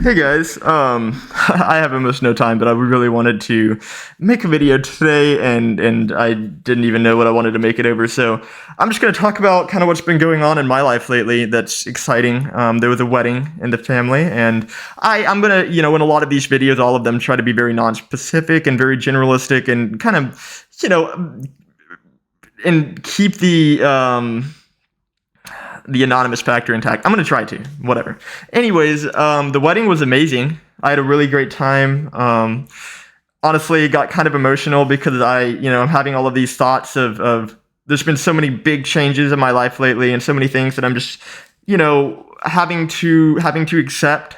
Hey guys, I have almost no time, but I really wanted to make a video today, and I didn't even know what I wanted to make it over. So I'm just gonna talk about kind of what's been going on in my life lately. That's exciting. There was a wedding in the family, and I'm gonna, in a lot of these videos, all of them try to be very non-specific and very generalistic, and kind of, and keep the anonymous factor intact. I'm gonna try to, whatever. Anyways, the wedding was amazing. I had a really great time. Honestly, it got kind of emotional because I'm having all of these thoughts of there's been so many big changes in my life lately, and so many things that I'm just, having to accept.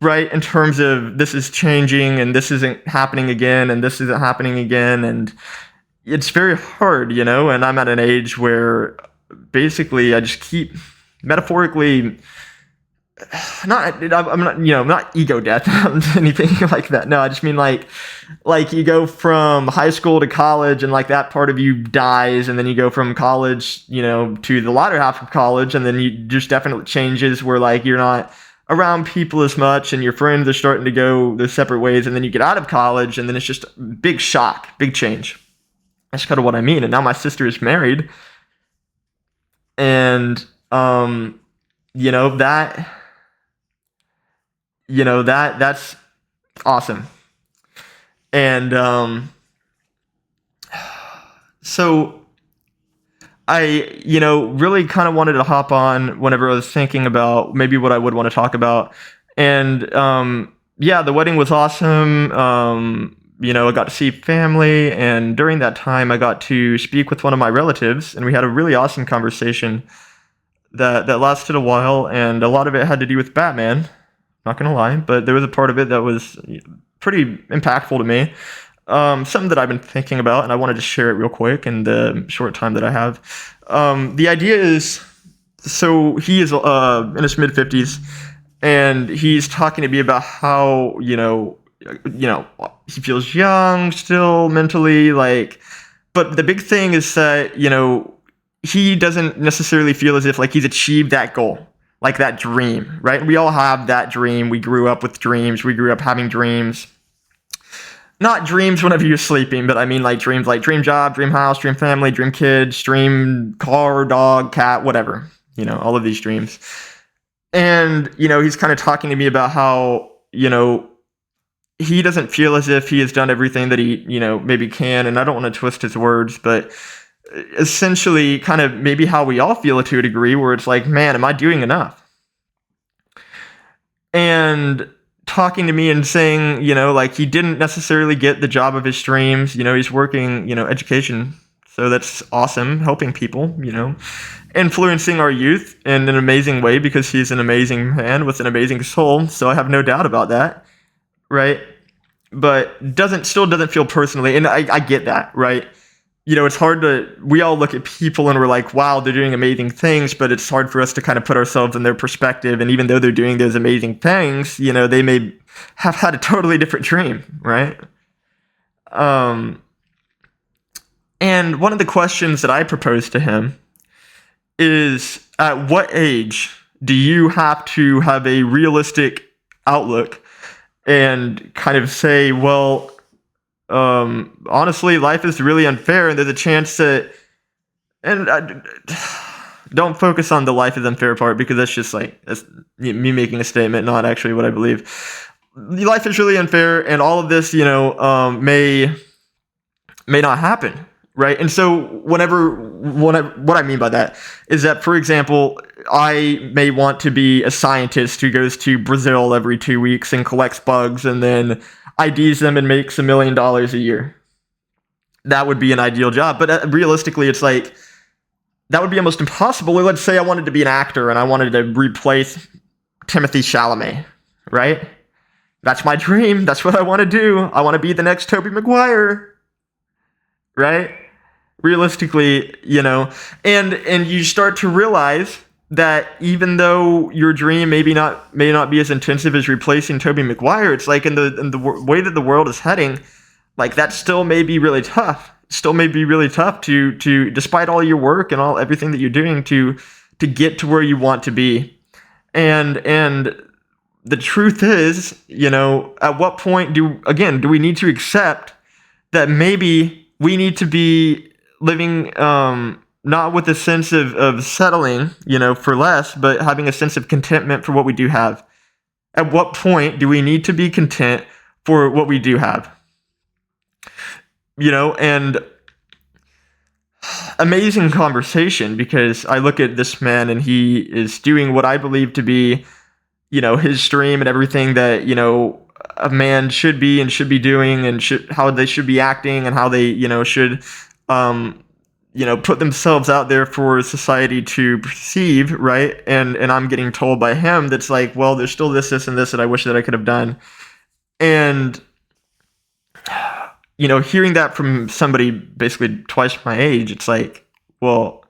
Right, in terms of this is changing, and this isn't happening again, and this isn't happening again, and it's very hard, and I'm at an age where basically I just keep metaphorically I'm not, not ego death, anything like that. No, I just mean like you go from high school to college, and like that part of you dies, and then you go from college, to the latter half of college, and then you just definitely changes where like you're not around people as much, and your friends are starting to go their separate ways, and then you get out of college, and then it's just a big shock, big change. That's kind of what I mean. And now my sister is married, and you know that that's awesome. And so I really kind of wanted to hop on whenever I was thinking about maybe what I would want to talk about. And yeah, the wedding was awesome. I got to see family, and during that time I got to speak with one of my relatives, and we had a really awesome conversation that lasted a while, and a lot of it had to do with Batman. Not gonna lie, but there was a part of it that was pretty impactful to me. Something that I've been thinking about, and I wanted to share it real quick in the short time that I have. The idea is, so he is in his mid-50s, and he's talking to me about how he feels young still mentally, like, but the big thing is that he doesn't necessarily feel as if like he's achieved that goal, like that dream, right? We all have that dream. We grew up with dreams. We grew up having dreams. Not dreams whenever you're sleeping, but I mean like dreams like dream job, dream house, dream family, dream kids, dream car, dog, cat, whatever. All of these dreams. And, he's kind of talking to me about how, he doesn't feel as if he has done everything that he, maybe can. And I don't want to twist his words, but essentially kind of maybe how we all feel to a degree, where it's like, man, am I doing enough? And talking to me and saying, like he didn't necessarily get the job of his dreams. He's working, education. So that's awesome, helping people, influencing our youth in an amazing way, because he's an amazing man with an amazing soul. So I have no doubt about that, right? But still doesn't feel personally, and I get that, right? It's hard we all look at people and we're like, wow, they're doing amazing things, but it's hard for us to kind of put ourselves in their perspective. And even though they're doing those amazing things, they may have had a totally different dream, right? And one of the questions that I proposed to him is, at what age do you have to have a realistic outlook and kind of say, well, honestly, life is really unfair, and there's a chance that, and don't focus on the life is unfair part, because that's me making a statement, not actually what I believe. Life is really unfair, and all of this, may not happen, right? And so what I mean by that is that, for example, I may want to be a scientist who goes to Brazil every 2 weeks and collects bugs, and then IDs them and makes $1 million a year. That would be an ideal job. But realistically, it's like, that would be almost impossible. Let's say I wanted to be an actor and I wanted to replace Timothy Chalamet, right? That's my dream. That's what I want to do. I want to be the next Tobey Maguire, right? Realistically, and you start to realize that even though your dream may not be as intensive as replacing Tobey Maguire, it's like in the way that the world is heading, like that still may be really tough. Still may be really tough to despite all your work and everything that you're doing to get to where you want to be. And the truth is, at what point do we need to accept that maybe we need to be living not with a sense of settling, for less, but having a sense of contentment for what we do have. At what point do we need to be content for what we do have? And amazing conversation, because I look at this man and he is doing what I believe to be, his stream and everything that, a man should be and should be doing, and how they should be acting, and how they, should, put themselves out there for society to perceive, right? And I'm getting told by him that's like, well, there's still this, and this that I wish that I could have done. And, hearing that from somebody basically twice my age, it's like, well,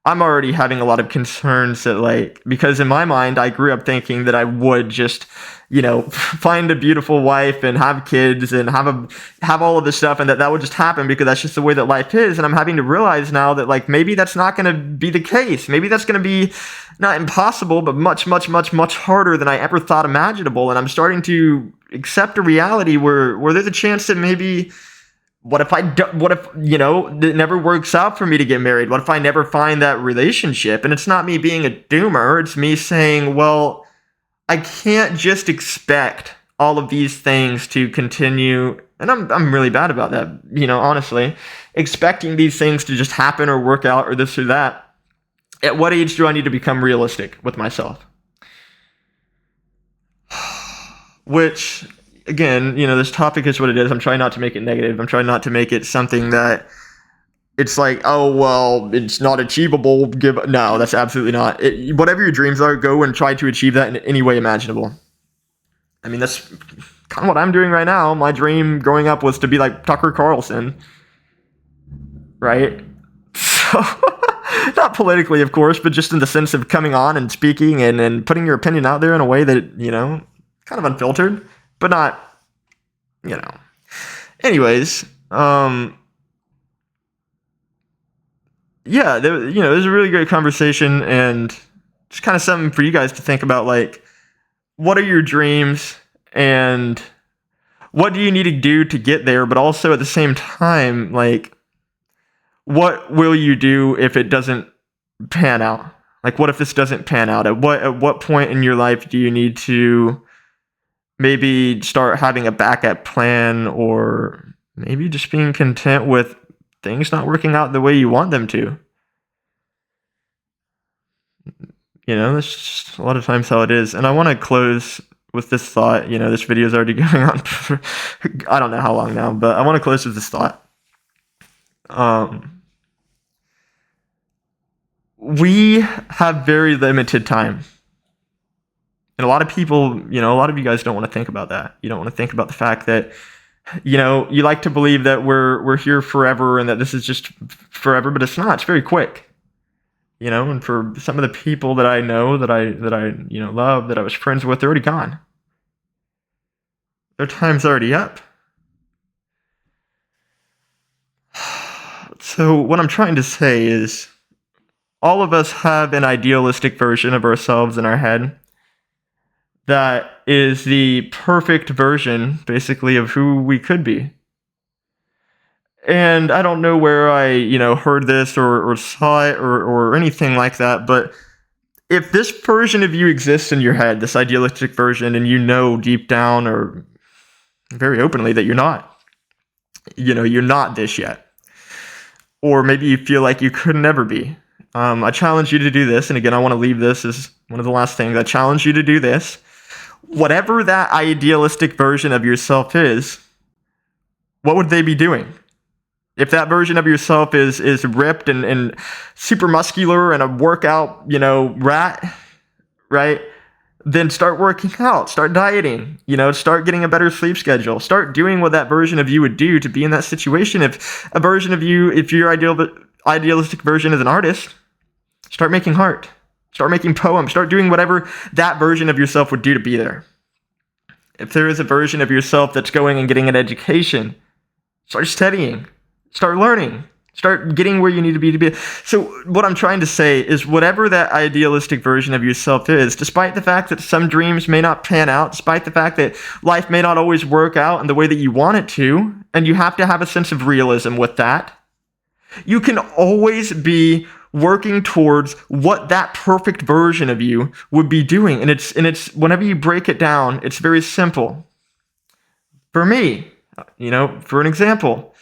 I'm already having a lot of concerns that, because in my mind, I grew up thinking that I would just, find a beautiful wife and have kids and have all of this stuff, and that would just happen because that's just the way that life is. And I'm having to realize now that, maybe that's not going to be the case. Maybe that's going to be not impossible, but much, much, much, much harder than I ever thought imaginable. And I'm starting to accept a reality where there's a chance that maybe, what if it never works out for me to get married? What if I never find that relationship? And it's not me being a doomer. It's me saying, well, I can't just expect all of these things to continue. And I'm really bad about that, honestly. Expecting these things to just happen or work out or this or that. At what age do I need to become realistic with myself? Which, again, this topic is what it is. I'm trying not to make it negative. I'm trying not to make it something that it's like, oh, well, it's not achievable. No, that's absolutely not. Whatever your dreams are, go and try to achieve that in any way imaginable. I mean, that's kind of what I'm doing right now. My dream growing up was to be like Tucker Carlson, right? So, not politically, of course, but just in the sense of coming on and speaking and putting your opinion out there in a way that, kind of unfiltered, but not, Anyways, yeah, it was a really great conversation, and just kind of something for you guys to think about, what are your dreams, and what do you need to do to get there, but also at the same time, what will you do if it doesn't pan out? What if this doesn't pan out? At what point in your life do you need to maybe start having a backup plan, or maybe just being content with things not working out the way you want them to? That's just a lot of times how it is. And I want to close with this thought. This video is already going on for I don't know how long now, but I want to close with this thought. We have very limited time. And a lot of people, a lot of you guys don't want to think about that. You don't want to think about the fact that, you like to believe that we're here forever and that this is just forever, but it's not. It's very quick. And for some of the people that I know, that I love, that I was friends with, they're already gone. Their time's already up. So what I'm trying to say is, all of us have an idealistic version of ourselves in our head that is the perfect version, basically, of who we could be. And I don't know where I, heard this or saw it or anything like that, but if this version of you exists in your head, this idealistic version, and deep down or very openly that you're not, you're not this yet, or maybe you feel like you could never be, I challenge you to do this. And again, I want to leave this as one of the last things. I challenge you to do this. Whatever that idealistic version of yourself is, what would they be doing? If that version of yourself is ripped and super muscular and a workout, rat, right? Then start working out, start dieting, start getting a better sleep schedule, start doing what that version of you would do to be in that situation. If a version of you, if your idealistic version is an artist, start making art, start making poems, start doing whatever that version of yourself would do to be there. If there is a version of yourself that's going and getting an education, start studying. Start learning. Start getting where you need to be. So what I'm trying to say is whatever that idealistic version of yourself is, despite the fact that some dreams may not pan out, despite the fact that life may not always work out in the way that you want it to, and you have to have a sense of realism with that, you can always be working towards what that perfect version of you would be doing. And it's whenever you break it down, it's very simple. For me, for an example,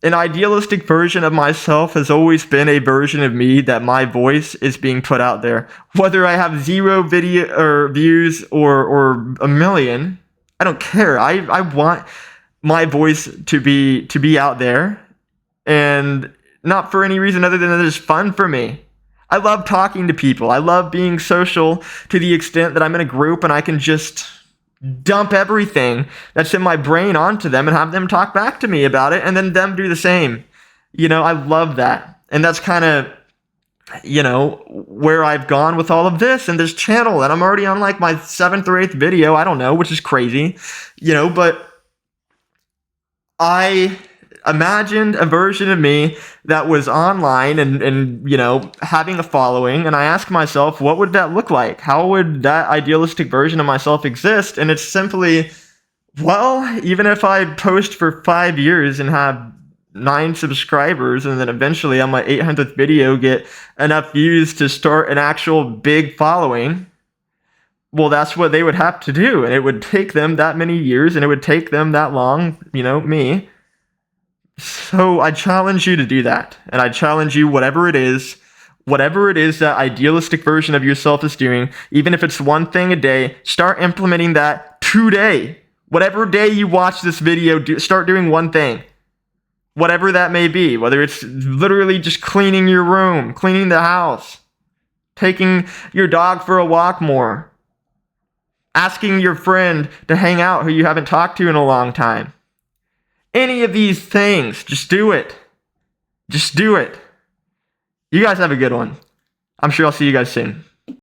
an idealistic version of myself has always been a version of me that my voice is being put out there. Whether I have 0 video or views or a million, I don't care. I want my voice to be out there, and not for any reason other than that it's fun for me. I love talking to people. I love being social to the extent that I'm in a group and I can just dump everything that's in my brain onto them and have them talk back to me about it, and then them do the same. I love that. And that's kind of, where I've gone with all of this and this channel. And I'm already on like my 7th or 8th video, I don't know, which is crazy, but I imagined a version of me that was online and having a following, and I asked myself, what would that look like? How would that idealistic version of myself exist? And it's simply, well, even if I post for 5 years and have 9 subscribers, and then eventually on my 800th video get enough views to start an actual big following, well, that's what they would have to do, and it would take them that many years, and it would take them that long, me. So I challenge you to do that, and I challenge you, whatever it is that idealistic version of yourself is doing, even if it's one thing a day, start implementing that today. Whatever day you watch this video, start doing one thing. Whatever that may be, whether it's literally just cleaning your room, cleaning the house, taking your dog for a walk more, asking your friend to hang out who you haven't talked to in a long time. Any of these things, just do it. Just do it. You guys have a good one. I'm sure I'll see you guys soon.